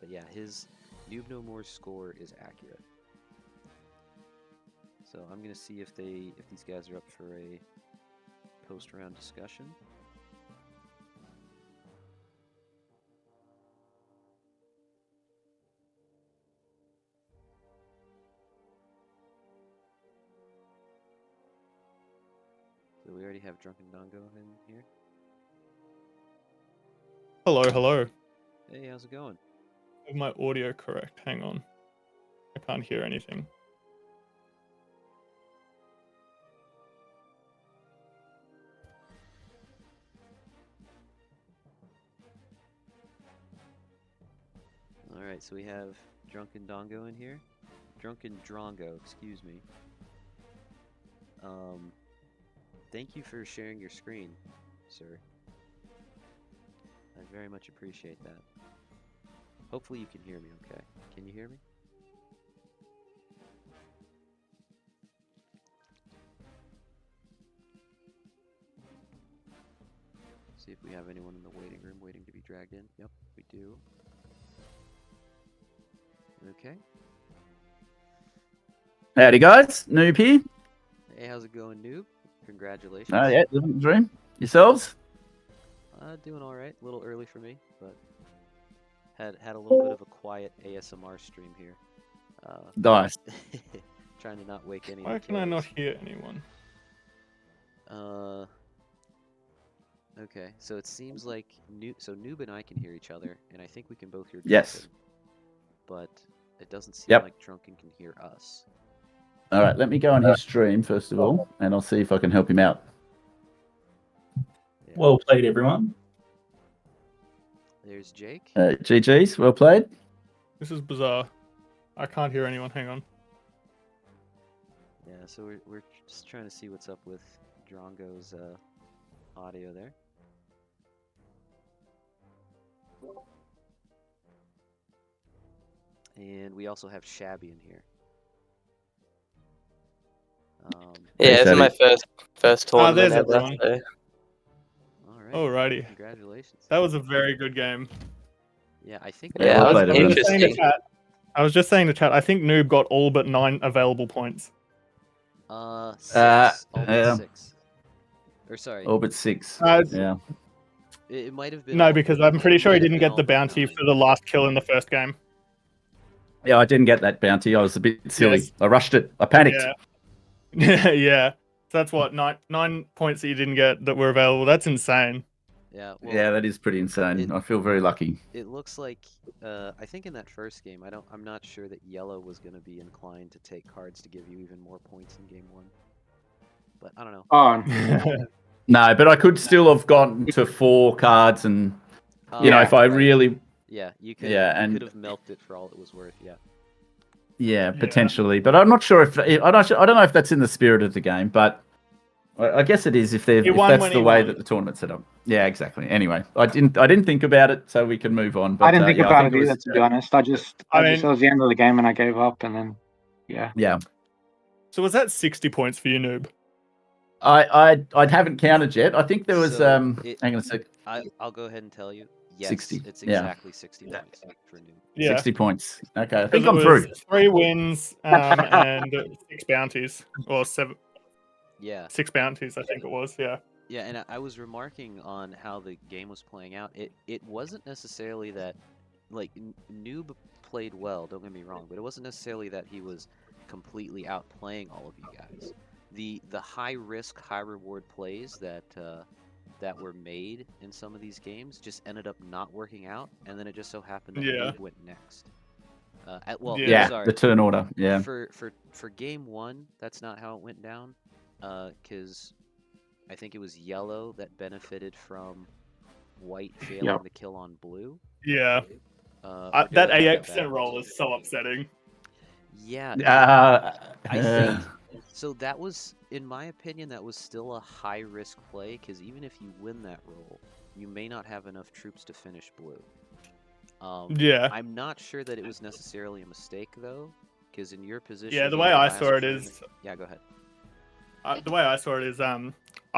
But yeah, his ANoobNoMore score is accurate. So I'm gonna see if these guys are up for a post-round discussion. So we already have DrunkenDrongo in here. Hello, hello. Hey, how's it going? Is my audio correct? Hang on. I can't hear anything. Alright, so we have DrunkenDrongo in here. DrunkenDrongo, excuse me. Thank you for sharing your screen, sir. I very much appreciate that. Hopefully you can hear me okay. Can you hear me? See if we have anyone in the waiting room waiting to be dragged in. Yep, we do. Okay. Howdy guys, Noob here. Hey, how's it going, Noob? Congratulations. Yeah, living the dream. Yourselves? Doing all right. A little early for me, but had a little bit of a quiet ASMR stream here. Nice. Trying to not wake any. Why can I not hear anyone? Okay, so it seems like Noob and I can hear each other, and I think we can both hear Drunken. Yes. But it doesn't seem like Drunken can hear us. All right, let me go on his stream first of all, and I'll see if I can help him out. Yeah. Well played, everyone. There's Jake. GG's, well played. This is bizarre. I can't hear anyone. Hang on. Yeah, so we're just trying to see what's up with Drongo's audio there. And we also have Shabby in here. Yeah, this is my first tournament there's ever. everyone. So. Alright. Alrighty. Congratulations. That was a very good game. Yeah, I think. Yeah, well that played, was everyone. interesting. I was just saying to chat, I think Noob got all but 9 available points. 6. All but 6. Or sorry. All but 6. Yeah. It might have been. No, because I'm pretty sure he didn't get the bounty for the last kill in the first game. Yeah, I didn't get that bounty. I was a bit silly. Yes. I rushed it. I panicked. Yeah. Yeah. So that's what, 9 points that you didn't get that were available. That's insane. Yeah. Well, Yeah, that is pretty insane. I feel very lucky. It looks like I think in that first game, I'm not sure that Yellow was going to be inclined to take cards to give you even more points in game 1. But I don't know. Oh. No, but I could still have gotten to 4 cards, and you know, if I really. Yeah, you could. Yeah, you and could have milked it for all it was worth. Yeah. Yeah, potentially, but I'm not sure if I don't know if that's in the spirit of the game, but I guess it is if that's the way that the tournament's set up. Yeah, exactly. Anyway, I didn't think about it, so we can move on. But, I didn't think about it either, to be honest. I just it was the end of the game and I gave up, and then yeah. So was that 60 points for you, Noob? I haven't counted yet. I think there was hang on a sec. I'll go ahead and tell you. Yes, 60. It's exactly 60 points for Noob. Yeah. 60 points. Okay, I think I'm through. 3 wins and 6 bounties, or 7. Yeah. 6 bounties, I think it was. Yeah. Yeah, and I was remarking on how the game was playing out. It wasn't necessarily that, like, Noob played well. Don't get me wrong, but it wasn't necessarily that he was completely outplaying all of you guys. The high risk, high reward plays that were made in some of these games just ended up not working out, and then it just so happened that Noob went next. Sorry, the turn order. Yeah. For game 1, that's not how it went down, because I think it was Yellow that benefited from White failing the kill on Blue. Yeah. That 88% roll is so upsetting. Yeah. I think so. That was, in my opinion, that was still a high risk play, because even if you win that roll, you may not have enough troops to finish Blue. I'm not sure that it was necessarily a mistake though, because in your position. Yeah, the way I saw it is. Yeah, go ahead. The way I saw it is, I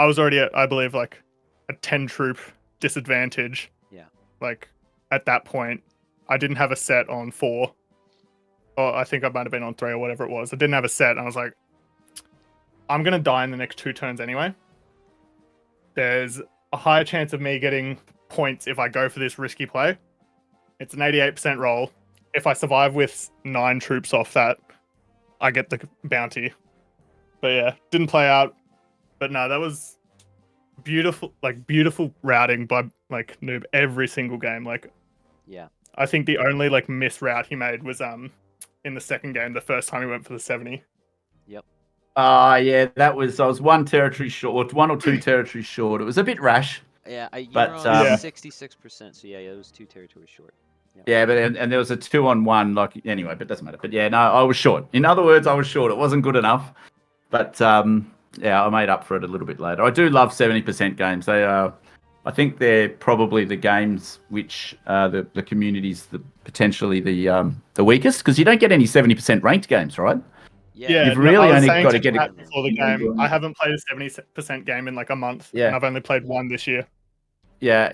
was already at, I believe, like a 10 troop disadvantage. Yeah. Like at that point, I didn't have a set on 4. Or I think I might have been on 3 or whatever it was. I didn't have a set, and I was like, I'm going to die in the next 2 turns anyway. There's a higher chance of me getting points if I go for this risky play. It's an 88% roll. If I survive with 9 troops off that, I get the bounty. But yeah, didn't play out. But no, that was beautiful routing by like Noob every single game. Like, Yeah. I think the only like miss route he made was in the second game, the first time he went for the 70. Yep. Yeah, I was 1 territory short, 1 or 2 territories short. It was a bit rash. Yeah, you but, were on yeah. 66%, so yeah, it was 2 territories short. Yep. Yeah, but and there was a 2-on-1, like anyway, but doesn't matter. But yeah, no, I was short. In other words, I was short. It wasn't good enough. But yeah, I made up for it a little bit later. I do love 70% games. They are, I think they're probably the games which the community's potentially the weakest, because you don't get any 70% ranked games, right? Yeah, you've really I was only saying got to get it before the game. I haven't played a 70% game in like a month, Yeah. and I've only played 1 this year. Yeah,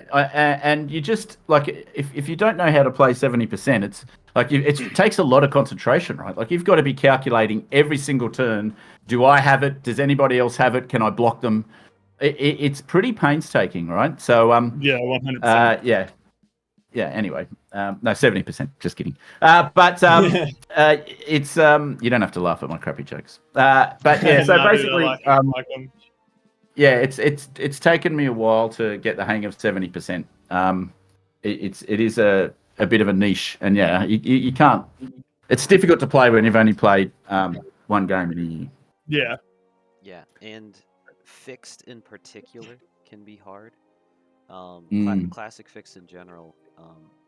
and you just like if you don't know how to play 70%, it's like it takes a lot of concentration, right? Like you've got to be calculating every single turn. Do I have it? Does anybody else have it? Can I block them? It's pretty painstaking, right? So yeah, 100%. Yeah. Anyway, no, 70%. Just kidding. But it's you don't have to laugh at my crappy jokes. But yeah, so No, dude, basically, I like them. yeah, it's taken me a while to get the hang of 70%. It is a bit of a niche, and yeah, you can't. It's difficult to play when you've only played 1 game in a year. Yeah. Yeah, and fixed in particular can be hard. Classic fixed in general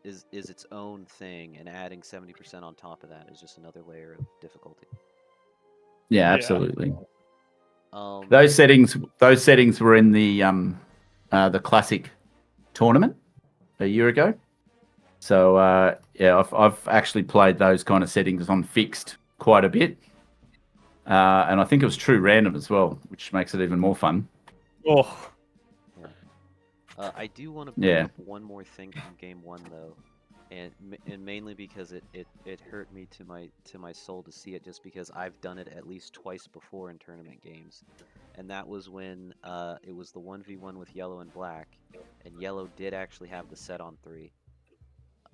is its own thing, and adding 70% on top of that is just another layer of difficulty. Yeah, absolutely. Um, Those settings were in the classic tournament a year ago. So yeah, I've actually played those kind of settings on fixed quite a bit, and I think it was true random as well, which makes it even more fun. Oh. Yeah. I do want to bring up one more thing from game 1 though, and mainly because it hurt me to my soul to see it, just because I've done it at least twice before in tournament games, and that was when it was the 1v1 with yellow and black, and yellow did actually have the set on 3,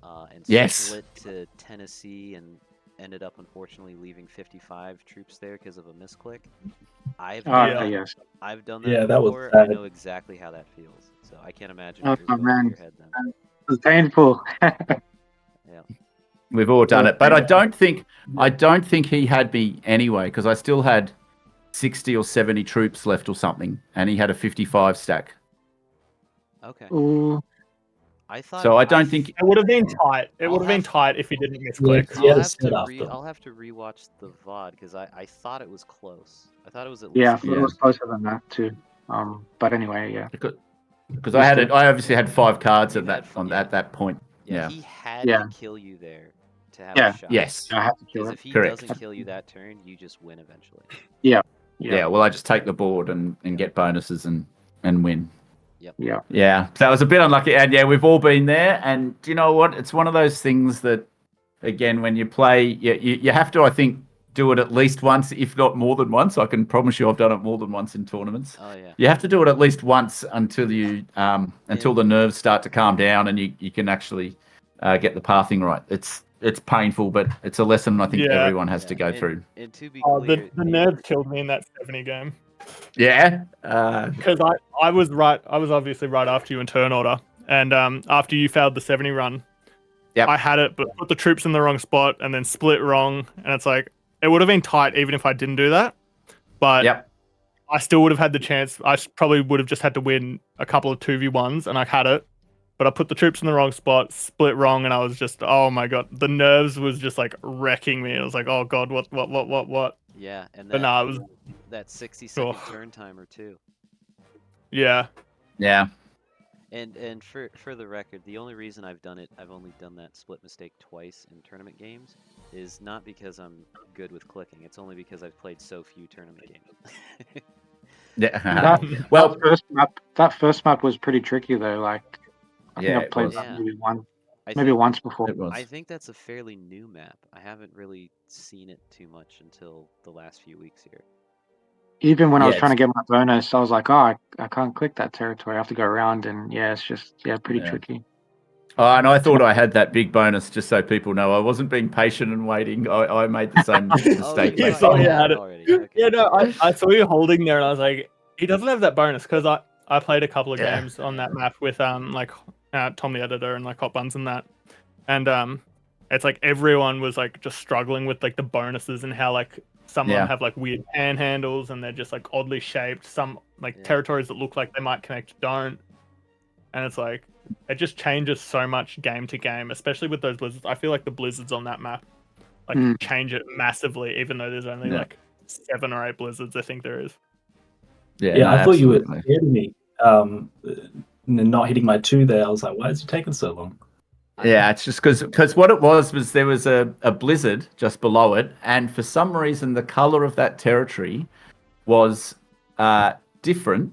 and split to Tennessee and ended up unfortunately leaving 55 troops there because of a misclick. I've done that before. I know exactly how that feels, so I can't imagine what was going through your head then. It was painful. Yeah, we've all done it, but I don't think he had me anyway, because I still had 60 or 70 troops left or something, and he had a 55 stack. Okay. Ooh. I thought. So I don't think it would have been tight. It would have been tight if he didn't misclick. I'll have to rewatch the VOD, because I thought it was close. I thought it was at least. Yeah, I thought it was closer than that too. But anyway, yeah. Because I obviously had 5 cards at that point. Yeah. He had to kill you there to have a shot. Yes. I had to kill him. If he doesn't kill you that turn, you just win eventually. Yeah. Well, I just take the board and get bonuses and win. Yep. Yeah. So I was a bit unlucky, and yeah, we've all been there. And you know what? It's one of those things that, again, when you play, you have to, I think, do it at least once, if not more than once. I can promise you, I've done it more than once in tournaments. Oh yeah. You have to do it at least once until you until the nerves start to calm down and you can actually get the pathing right. It's painful, but it's a lesson I think everyone has to go through. And to be clear, the nerves killed me in that 70 game. Yeah. Because I was obviously right after you in turn order, and after you failed the 70 run, I had it, but put the troops in the wrong spot and then split wrong, and it's like, it would have been tight even if I didn't do that, but I still would have had the chance. I probably would have just had to win a couple of 2v1s, and I had it, but I put the troops in the wrong spot, split wrong, and I was just, oh my god, the nerves was just like wrecking me. It was like, oh god, what? Yeah, and but no, it was that 60-second turn timer too. Yeah. Yeah. And for the record, the only reason I've only done that split mistake twice in tournament games, is not because I'm good with clicking. It's only because I've played so few tournament games. That first map was pretty tricky though. Like, I think I played maybe Maybe once before. It was. I think that's a fairly new map. I haven't really seen it too much until the last few weeks here. Even when I was trying to get my bonus, I was like, oh, I can't click that territory. I have to go around, and it's just pretty tricky. Oh, and I thought I had that big bonus, just so people know. I wasn't being patient and waiting. I made the same mistake. You thought you had it already. Okay. Yeah, no, I saw you holding there, and I was like, he doesn't have that bonus, because I played a couple of games on that map with Tom the Editor and like Hot Buns and that, and it's like everyone was like just struggling with like the bonuses and how like some of them have like weird handles and they're just like oddly shaped. Some like territories that look like they might connect don't, and it's like it just changes so much game to game, especially with those blizzards. I feel like the blizzards on that map like change it massively, even though there's only like 7 or 8 blizzards. I think there is. Yeah, I thought you were scared of me. Not hitting my 2 there. I was like, why is it taking so long? Yeah, it's just because what it was there was a blizzard just below it, and for some reason the color of that territory was different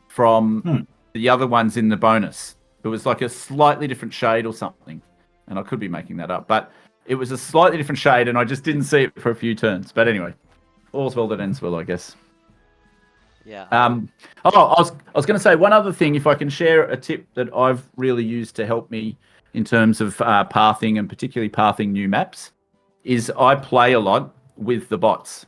from the other ones in the bonus. It was like a slightly different shade or something, and I could be making that up, but it was a slightly different shade, and I just didn't see it for a few turns. But anyway, all's well that ends well, I guess. Yeah. I was going to say one other thing. If I can share a tip that I've really used to help me in terms of pathing, and particularly pathing new maps, is I play a lot with the bots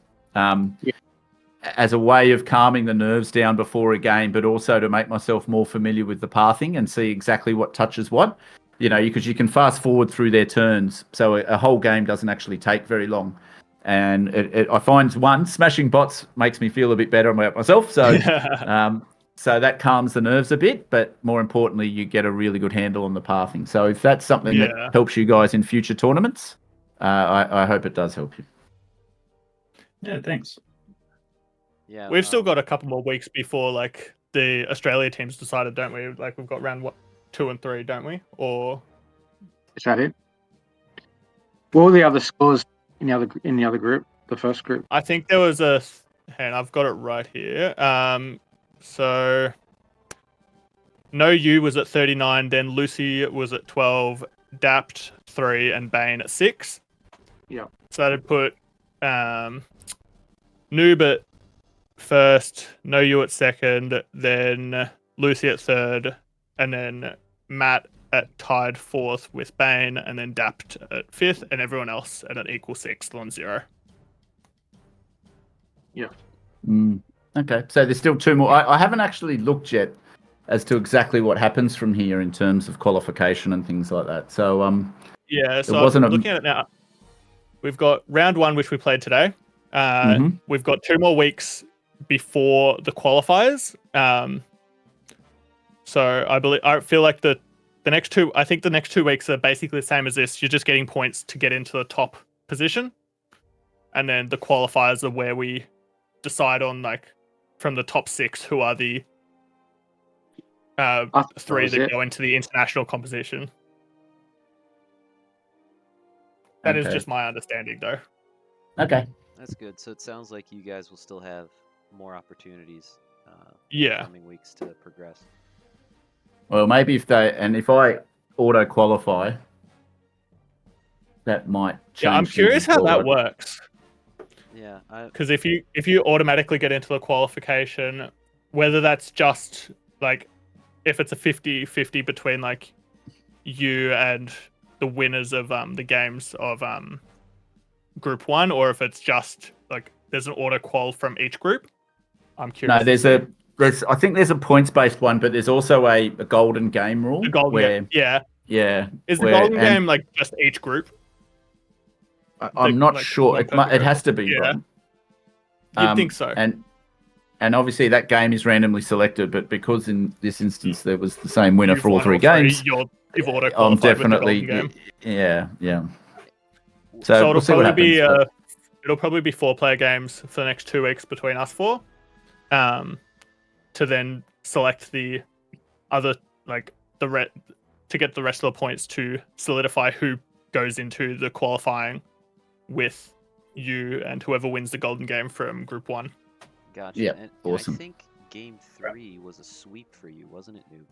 as a way of calming the nerves down before a game, but also to make myself more familiar with the pathing and see exactly what touches what. You know, because you can fast forward through their turns, so a whole game doesn't actually take very long. And I find smashing bots makes me feel a bit better about myself. So, so that calms the nerves a bit. But more importantly, you get a really good handle on the pathing. So if that's something that helps you guys in future tournaments, I hope it does help you. Yeah, thanks. Yeah, we've still got a couple more weeks before like the Australia team's decided, don't we? Like we've got round 2 and 3, don't we? Or is that it? What were the other scores in the other group, the first group? I think there was and I've got it right here. So No You was at 39, then Lucy was at 12, Dapt 3, and Bane at 6. Yeah. So that'd put Noob at first, No You at second, then Lucy at third, and then Matt at tied 4th with Bane, and then Dapt at 5th, and everyone else at an equal 6th on 0. Yeah. Okay, so there's still 2 more. I haven't actually looked yet as to exactly what happens from here in terms of qualification and things like that. So so I'm looking at it now. We've got round 1, which we played today. We've got 2 more weeks before the qualifiers. So I feel like the next 2 weeks are basically the same as this. You're just getting points to get into the top position, and then the qualifiers are where we decide on like from the top 6 who are the 3 that go into the international competition. That is just my understanding, though. Okay. That's good. So it sounds like you guys will still have more opportunities in the coming weeks to progress. Well, maybe if I auto qualify, that might change. Yeah, I'm curious how that works. Yeah, because if you automatically get into the qualification, whether that's just like if it's a 50-50 between like you and the winners of the games of group 1, or if it's just like there's an auto qual from each group. I'm curious. No, I think there's a points-based one, but there's also a golden game rule. The golden game, yeah. Is the golden game like just each group? I'm not sure. It has to be. Yeah. You'd think so. And obviously that game is randomly selected, but because in this instance there was the same winner for all 3 games, you've auto qualified definitely with the golden game. Yeah. So it'll probably be it'll probably be 4-player games for the next 2 weeks between us 4, to then select the other to get the rest of the points to solidify who goes into the qualifying with you and whoever wins the golden game from group 1. Gotcha. Yeah, and awesome. I think game 3 was a sweep for you, wasn't it, Noob?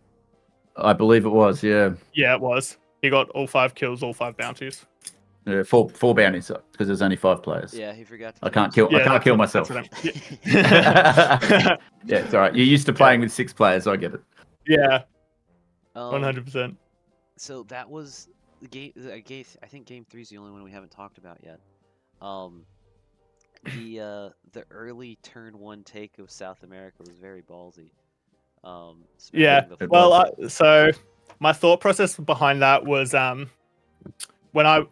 I believe it was, yeah. Yeah, it was. He got all 5 kills, all 5 bounties. Four bounties because there's only 5 players. Yeah, he forgot to I can't kill. Yeah, I can't kill myself. Yeah, it's all right. You're used to playing with 6 players. I get it. Yeah. 100%. So that was the game. I think game 3 is the only one we haven't talked about yet. The early turn 1 take of South America was very ballsy. Yeah. Well, so my thought process behind that was when I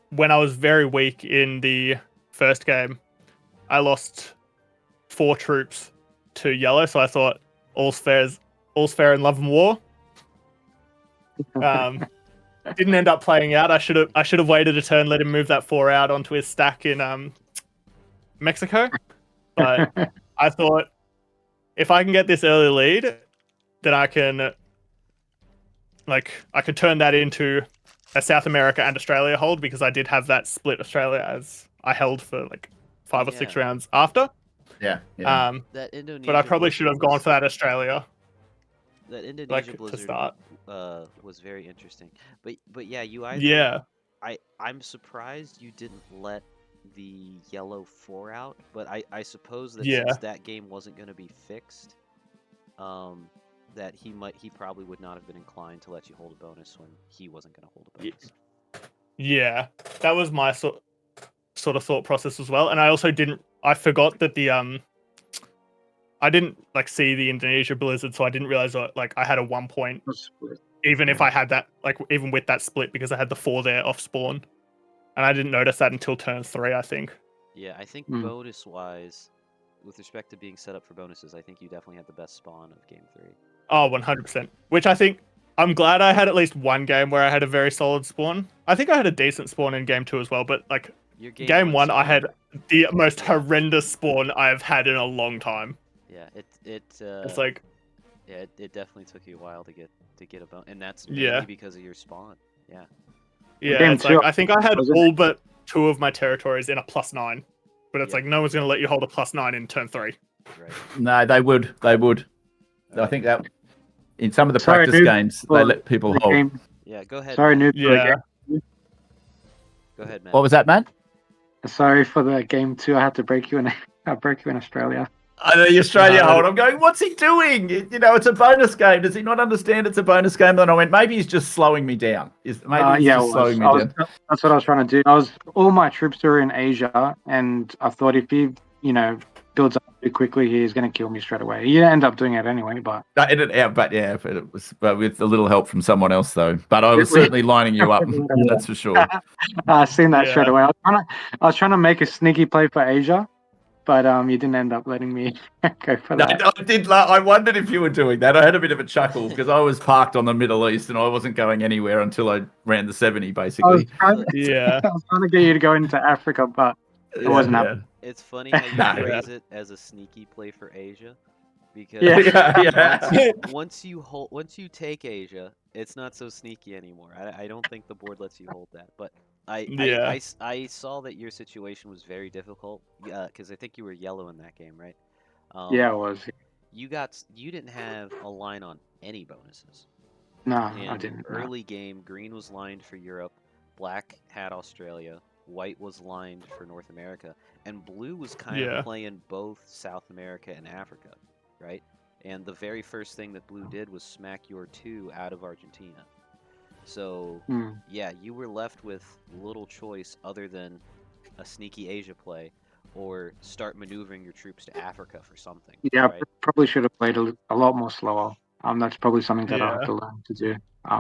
was very weak in the first game, I lost 4 troops to yellow, so I thought all's fair in love and war. Didn't end up playing out. I should have waited a turn, let him move that 4 out onto his stack in Mexico. But I thought if I can get this early lead, then I can turn that into a South America and Australia hold, because I did have that split Australia as I held for 5 or 6 rounds after. Yeah. That Indonesia but I probably should have gone for that Australia. That Indonesia blizzard to start. Was very interesting. But yeah, you either I'm surprised you didn't let the yellow 4 out, but I suppose that since that game wasn't going to be fixed, that he probably would not have been inclined to let you hold a bonus when he wasn't going to hold a bonus. Yeah, that was my sort of thought process as well. And I also I forgot that I didn't see the Indonesia blizzard, so I didn't realize I had a 1 point, even if I had that, even with that split, because I had the 4 there off spawn, and I didn't notice that until turn 3, I think. Yeah, I think bonus wise, with respect to being set up for bonuses, I think you definitely had the best spawn of game 3. Oh, 100%. Which I'm glad I had at least one game where I had a very solid spawn. I think I had a decent spawn in game 2 as well, but game 1 I had the most horrendous spawn I've had in a long time. Yeah, it definitely took you a while to get a bone, and that's mainly because of your spawn. Yeah. Yeah, I think I had all but 2 of my territories in a +9, but it's no one's gonna let you hold a +9 in turn 3. Right. No, they would. I think that in some of the practice games they let people hold. Game. Yeah, go ahead. Sorry, Matt. Noob. Go ahead, Matt. What was that, man? Sorry for the game 2. I had to break you in. I broke you in Australia. I know the Australia hold. I'm going, what's he doing? It's a bonus game. Does he not understand it's a bonus game? Then I went, maybe he's just slowing me down. Slowing me down. That's what I was trying to do. All my troops are in Asia, and I thought if he, builds up too quickly, he's going to kill me straight away. He ended up doing it anyway, but it was with a little help from someone else though. But I was certainly lining you up. That's for sure. I seen that straight away. I was trying to make a sneaky play for Asia, but you didn't end up letting me go for that. No, I did. I wondered if you were doing that. I had a bit of a chuckle because I was parked on the Middle East and I wasn't going anywhere until I ran the 70, basically. I was trying to get you to go into Africa, but it wasn't happening. It's funny how you phrase it as a sneaky play for Asia, because once you take Asia, it's not so sneaky anymore. I don't think the board lets you hold that, but I saw that your situation was very difficult because I think you were yellow in that game, right? Yeah, it was. You didn't have a line on any bonuses. No, I didn't. Early game, green was lined for Europe, black had Australia, white was lined for North America, and blue was kind of playing both South America and Africa, right? And the very first thing that blue did was smack your 2 out of Argentina. So, yeah, you were left with little choice other than a sneaky Asia play or start maneuvering your troops to Africa for something. Yeah, right? Probably should have played a lot more slower. That's probably something that I have to learn to do.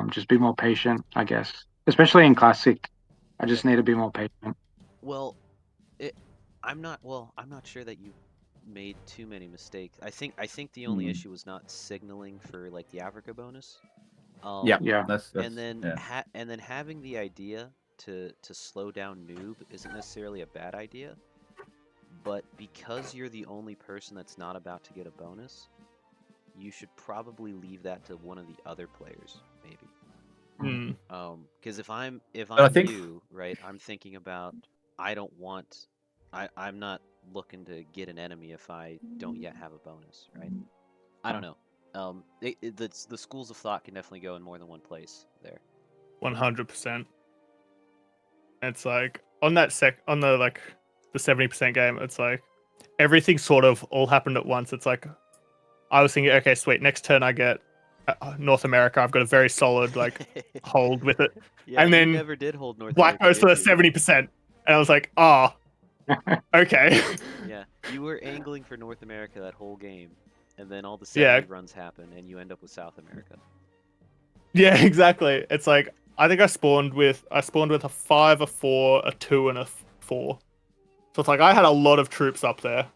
Just be more patient, I guess. Especially in Classic. I just need to be more patient. Well, I'm not sure that you made too many mistakes. I think the only issue was not signaling for the Africa bonus. That's and then having the idea to slow down Noob isn't necessarily a bad idea, but because you're the only person that's not about to get a bonus, you should probably leave that to one of the other players, maybe. Because if I'm you, right, I'm thinking about I'm not looking to get an enemy if I don't yet have a bonus, right? I don't know. The schools of thought can definitely go in more than one place there. 100%. It's like on the 70% game, it's like everything sort of all happened at once. It's like I was thinking, okay, sweet, next turn I get North America. I've got a very solid hold with it. Yeah, and then you never did hold North Black America. goes for the 70%. And I was like, oh, okay. Yeah, you were angling for North America that whole game, and then all the 70 runs happen, and you end up with South America. Yeah, exactly. It's like I think I spawned with a 5, a 4, a 2, and a 4. So it's like I had a lot of troops up there.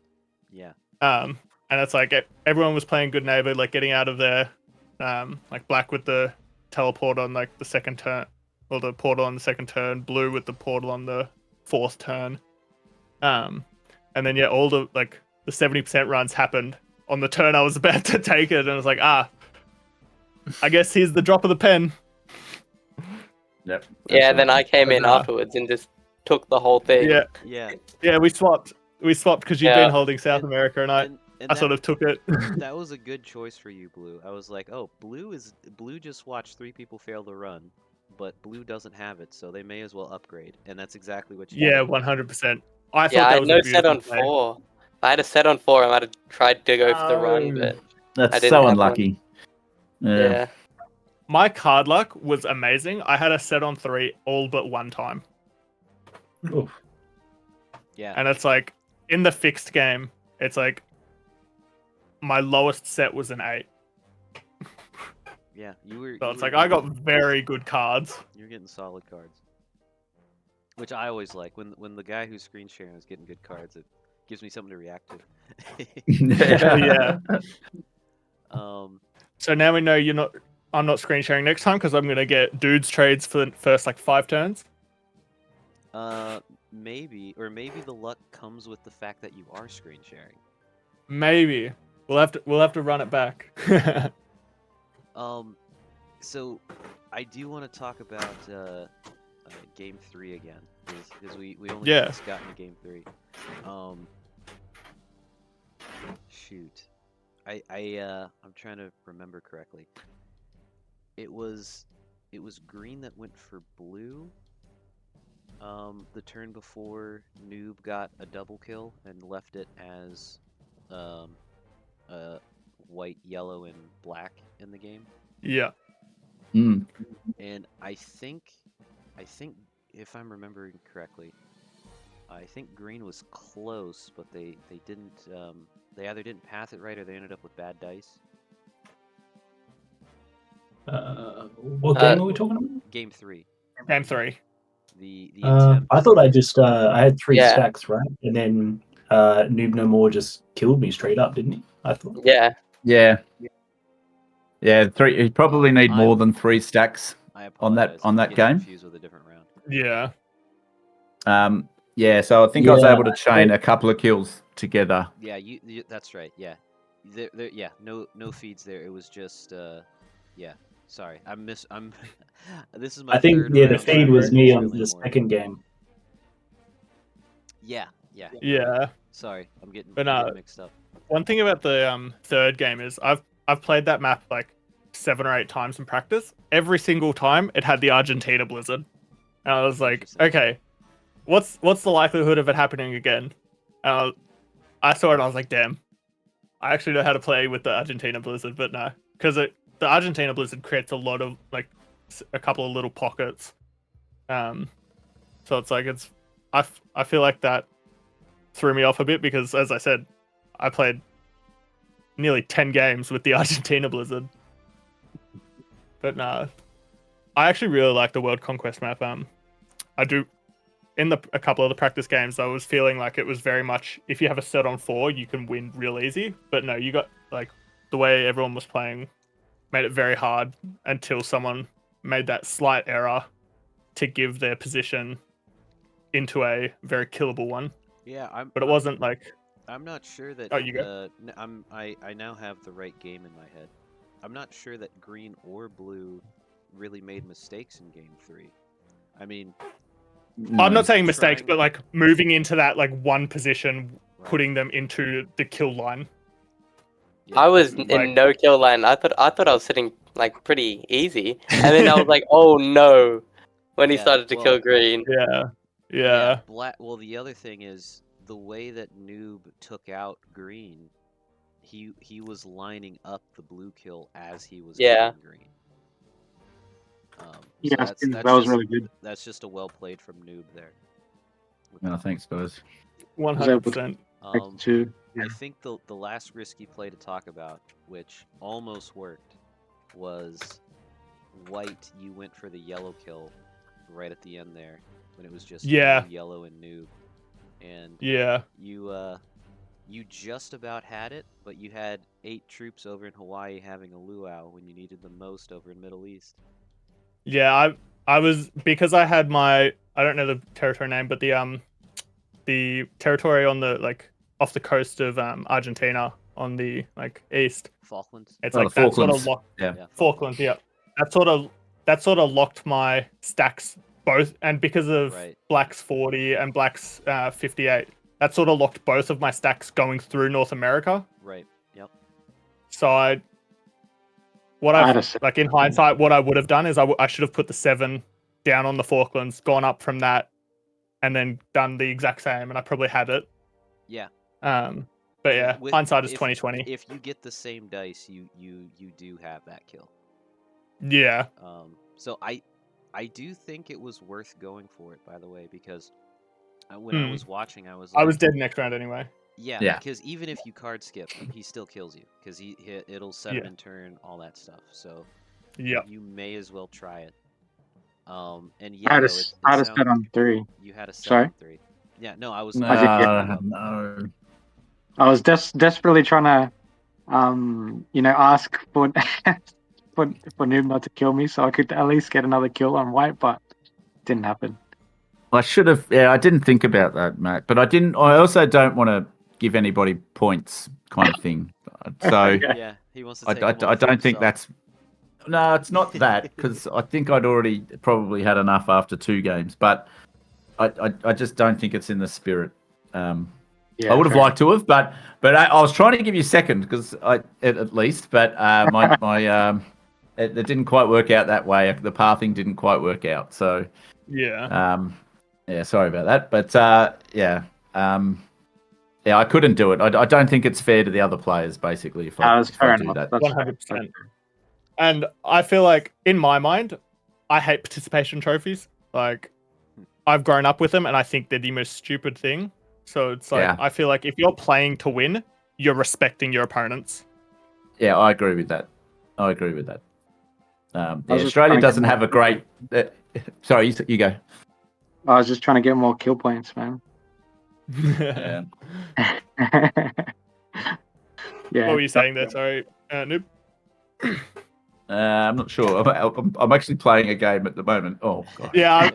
Yeah. And it's like everyone was playing good neighbor, like getting out of there. Like Black with the teleport on like the second turn, or the portal on the second turn. Blue with the portal on the 4th turn. And then all the 70% runs happened on the turn I was about to take it, and I was like, I guess here's the drop of the pen. Yep. Yeah, then I came in afterwards and just took the whole thing. Yeah, we swapped because you'd been holding South America, and I sort of took it. That was a good choice for you, Blue. I was like, oh, Blue just watched 3 people fail the run, but Blue doesn't have it, so they may as well upgrade, and that's exactly what you did. 100%. I had no set on 4. I had a set on 4. I might have tried to go for the run, but that's so unlucky. Yeah. My card luck was amazing. I had a set on 3 all but one time. Oof. Yeah. And it's like in the fixed game, it's like my lowest set was an 8. Yeah, you were. So it's like I got very good cards. You're getting solid cards, which I always like. When the guy who's screen sharing is getting good cards, it gives me something to react to. Yeah. So now we know I'm not screen sharing next time because I'm gonna get dudes trades for the first 5 turns. Maybe the luck comes with the fact that you are screen sharing. Maybe we'll have to run it back. So I do want to talk about game 3 again because we only just got into game 3. Shoot, I'm trying to remember correctly. It was green that went for blue. The turn before Noob got a double kill and left it as white, yellow, and black in the game. Yeah. And I think if I'm remembering correctly, I think green was close, but they didn't. They either didn't pass it right or they ended up with bad dice. What game are we talking about? Game 3. Game 3. The attempt. I thought I had 3 stacks, right? And then ANoobNoMore just killed me straight up, didn't he? I thought. Yeah. 3. You probably need more than 3 stacks on that game. Confused with a different round. Yeah. So I think I was able to chain a couple of kills together. Yeah, you that's right. Yeah. No feeds there. It was just Sorry, this is my. I think the feed was me on the second game. Yeah. Sorry, I'm getting mixed up. One thing about the third game is I've played that map 7 or 8 times in practice. Every single time it had the Argentina Blizzard, and I was like, okay, what's the likelihood of it happening again? I saw it and I was like, damn, I actually know how to play with the Argentina Blizzard, but no, because the Argentina Blizzard creates a lot of a couple of little pockets. So it's like I feel like that threw me off a bit because, as I said, I played nearly 10 games with the Argentina Blizzard. But no, I actually really like the World Conquest map. I do. In a couple of the practice games, I was feeling like it was very much if you have a set on 4, you can win real easy. But no, you got the way everyone was playing made it very hard until someone made that slight error to give their position into a very killable one. Yeah, but it wasn't I'm not sure that. Oh, you go. I now have the right game in my head. I'm not sure that green or blue really made mistakes in game 3. I mean, I'm not saying mistakes, but moving into that one position, putting them into the kill line. Yeah. I was in no kill line. I thought I was sitting like pretty easy, and then I was like, oh no, when he started to kill green. Yeah. Black. Well, the other thing is the way that Noob took out green. He was lining up the blue kill as he was killing green. So that was really good. That's just a well played from Noob there. No, thanks, guys. 100%. I think the last risky play to talk about, which almost worked, was white. You went for the yellow kill right at the end there when it was just yellow and Noob, and you just about had it, but you had 8 troops over in Hawaii having a luau when you needed them most over in Middle East. Yeah, I was, because I had my, I don't know the territory name, but the territory on the, like, off the coast of Argentina on the, like, east. Falklands. It's like that sort of locked. Yeah. Falklands, yeah. That sort of locked my stacks both, and because of Black's 40 and Black's 58, that sort of locked both of my stacks going through North America. Right. Yep. So like in hindsight, what I would have done is I should have put the 7 down on the Falklands, gone up from that, and then done the exact same, and I probably had it. Yeah. But yeah, hindsight is 2020. If you get the same dice, you do have that kill. Yeah. So I do think it was worth going for it, by the way, because when I was watching, I was like, I was dead next round anyway. Yeah, because even if you card skip, he still kills you because it'll set him in turn, all that stuff. So you may as well try it. And yeah, I had a set on 3. You had a set on 3. Yeah, no, I was. No. I was desperately trying to, ask for for Noob not to kill me, so I could at least get another kill on white, but it didn't happen. I should have. Yeah, I didn't think about that, Matt. But I didn't. I also don't want to give anybody points, kind of thing. So yeah, he wants to take I don't think that's. No, it's not that, because I think I'd already probably had enough after 2 games. But I just don't think it's in the spirit. I would have liked to have, but I was trying to give you second because at least, but it didn't quite work out that way. The pathing didn't quite work out. So yeah, sorry about that. But I couldn't do it. I don't think it's fair to the other players, basically, if I do that. 100%. And I feel like, in my mind, I hate participation trophies. Like, I've grown up with them, and I think they're the most stupid thing. So it's like, I feel like if you're playing to win, you're respecting your opponents. Yeah, I agree with that. Australia doesn't have a great... sorry, you go. I was just trying to get more kill points, man. Yeah. What were you saying there? Sorry, Noob? I'm not sure. I'm actually playing a game at the moment. Oh god. Yeah,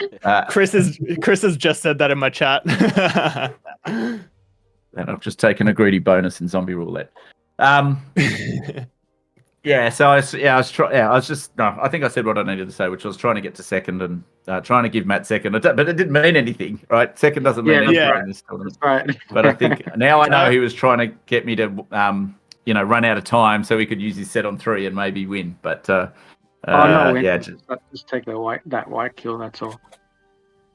Chris has just said that in my chat. And I've just taken a greedy bonus in zombie roulette. Yeah. So I think I said what I needed to say, which was trying to get to second and trying to give Matt second, but it didn't mean anything, right? Second doesn't mean anything in this tournament. That's right. But I think now I know he was trying to get me to run out of time so he could use his set on 3 and maybe win. But just take that white kill. That's all.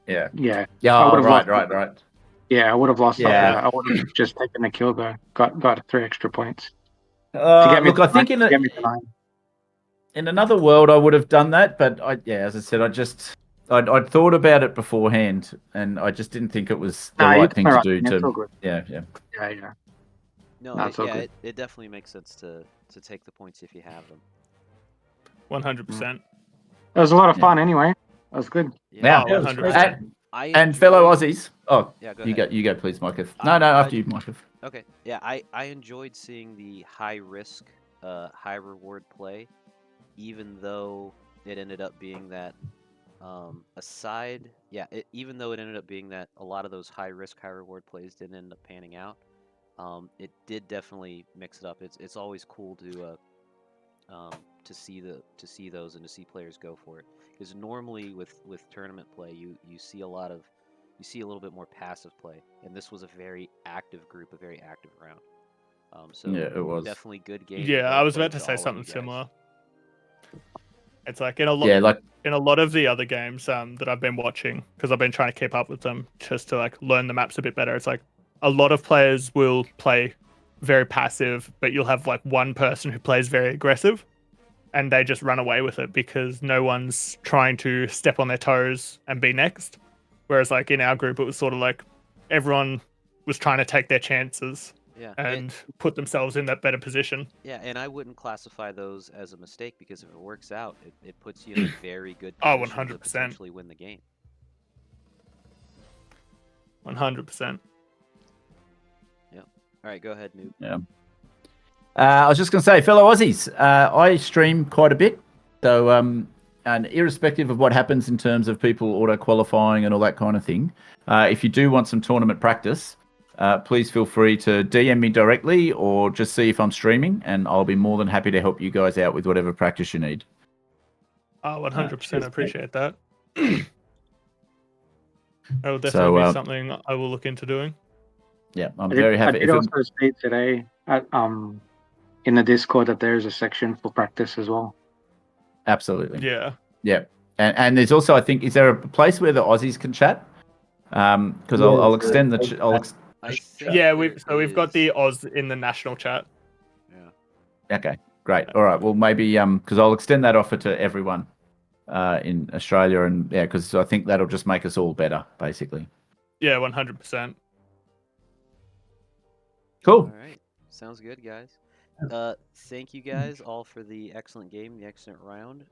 Yeah. Yeah. Oh, right. Yeah, I would have lost. Yeah, I would have just taken the kill though. Got 3 extra points. Look, I think in another world I would have done that, but as I said, I'd thought about it beforehand, and I just didn't think it was the right thing to do. Yeah. No, it definitely makes sense to take the points if you have them. 100%. It was a lot of fun anyway. That was good. Yeah, 100%. And fellow Aussies. Oh, yeah, you go, please, Micah. No, after you, Micah. Okay. Yeah, I enjoyed seeing the high risk, high reward play, even though it ended up being that even though it ended up being that a lot of those high risk, high reward plays didn't end up panning out. It did definitely mix it up. It's always cool to see those and to see players go for it. Because normally with tournament play, you see a little bit more passive play, and this was a very active group, a very active round. So yeah, it was definitely good game. Yeah, I was about to say something similar. It's like in a lot, in a lot of the other games that I've been watching, because I've been trying to keep up with them just to like learn the maps a bit better. It's like a lot of players will play very passive, but you'll have like one person who plays very aggressive, and they just run away with it because no one's trying to step on their toes and be next. Whereas like in our group, it was sort of like everyone was trying to take their chances. Yeah, and put themselves in that better position. Yeah, and I wouldn't classify those as a mistake because if it works out, it puts you in a very good position 100%. to potentially win the game. 100%. Yeah. All right, go ahead, Noob. Yeah. I was just going to say, fellow Aussies, I stream quite a bit. So, and irrespective of what happens in terms of people auto-qualifying and all that kind of thing, if you do want some tournament practice, please feel free to DM me directly or just see if I'm streaming, and I'll be more than happy to help you guys out with whatever practice you need. 100%. I appreciate that. That'll definitely be something I will look into doing. Yeah, I'm very happy. I did also state today in the Discord that there's a section for practice as well. Absolutely. Yeah. Yeah. And there's also, I think, is there a place where the Aussies can chat? Because I'll extend the... we've got the Oz in the national chat. Yeah. Okay, great. All right. Well, maybe because I'll extend that offer to everyone in Australia, and because I think that'll just make us all better, basically. Yeah, 100%. Cool. All right, sounds good, guys. Thank you guys all for the excellent game, the excellent round.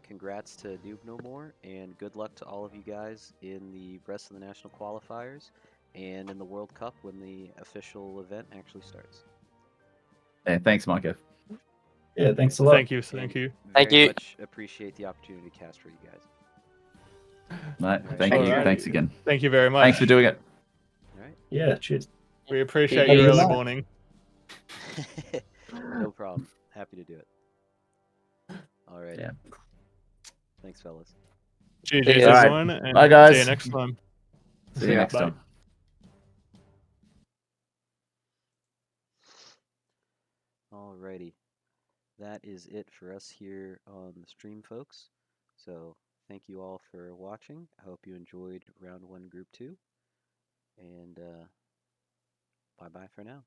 Congrats to ANoobNoMore, and good luck to all of you guys in the rest of the national qualifiers and in the World Cup when the official event actually starts. Yeah, thanks, Micah. Yeah, thanks a lot. Thank you. Very much appreciate the opportunity to cast for you guys. Right, thank you. Right. Thanks again. Thank you very much. Thanks for doing it. All right. Yeah, cheers. We appreciate your early morning. No problem. Happy to do it. All right. Yeah. Thanks, fellas. GG's, All right. everyone. And bye, guys. See you next time. See you next time. Alrighty. That is it for us here on the stream, folks. So thank you all for watching. I hope you enjoyed round 1, group 2. And bye-bye for now.